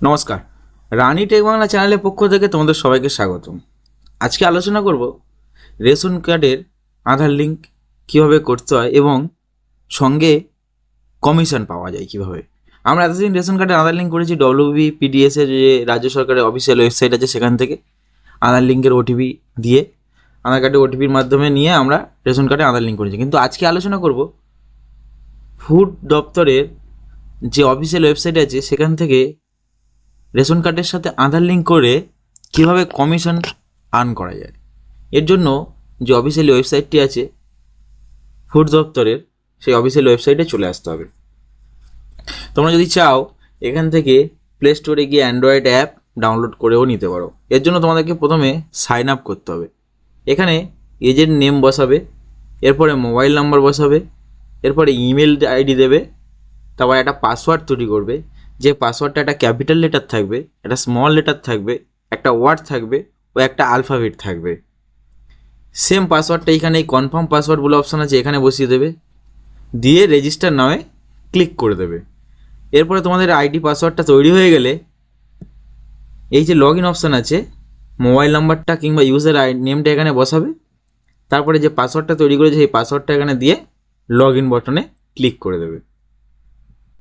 নমস্কার, রানি টেক বাংলা চ্যানেলের পক্ষ থেকে তোমাদের সবাইকে স্বাগতম। আজকে আলোচনা করব রেশন কার্ডের আধার লিঙ্ক কীভাবে করতে হয় এবং সঙ্গে কমিশন পাওয়া যায় কীভাবে। আমরা এতদিন রেশন কার্ডের আধার লিঙ্ক করেছি WBPDS এর যে রাজ্য সরকারের অফিসিয়াল ওয়েবসাইট আছে সেখান থেকে আধার লিঙ্কের ওটিপি দিয়ে আধার কার্ডের ওটিপির মাধ্যমে নিয়ে আমরা রেশন কার্ডে আধার লিঙ্ক করেছি। কিন্তু আজকে আলোচনা করব ফুড দপ্তরের যে অফিসিয়াল ওয়েবসাইট আছে সেখান থেকে রেশন কার্ডের সাথে আধার লিঙ্ক করে কীভাবে কমিশন আর্ন করা যায়। এর জন্য যে অফিসিয়াল ওয়েবসাইটটি আছে ফুড দপ্তরের, সেই অফিসিয়াল ওয়েবসাইটে চলে আসতে হবে। তোমরা যদি চাও এখান থেকে প্লে স্টোরে গিয়ে অ্যান্ড্রয়েড অ্যাপ ডাউনলোড করেও নিতে পারো। এর জন্য তোমাদেরকে প্রথমে সাইন আপ করতে হবে। এখানে এজেন্ট নেম বসাবে, এরপরে মোবাইল নাম্বার বসাবে, এরপরে ইমেল আইডি দেবে, তারপর একটা পাসওয়ার্ড তৈরি করবে। যে পাসওয়ার্ডটা একটা ক্যাপিটাল লেটার থাকবে, একটা স্মল লেটার থাকবে, একটা ওয়ার্ড থাকবে ও একটা আলফাবেট থাকবে। সেম পাসওয়ার্ডটা এখানে এই কনফার্ম পাসওয়ার্ড বলে অপশান আছে, এখানে বসিয়ে দেবে, দিয়ে রেজিস্টার নামে ক্লিক করে দেবে। এরপরে তোমাদের আইডি পাসওয়ার্ডটা তৈরি হয়ে গেলে এই যে লগ ইন অপশান আছে, মোবাইল নাম্বারটা কিংবা ইউজার নেমটা এখানে বসাবে, তারপরে যে পাসওয়ার্ডটা তৈরি করেছে সেই পাসওয়ার্ডটা এখানে দিয়ে লগ ইন বাটনে ক্লিক করে দেবে।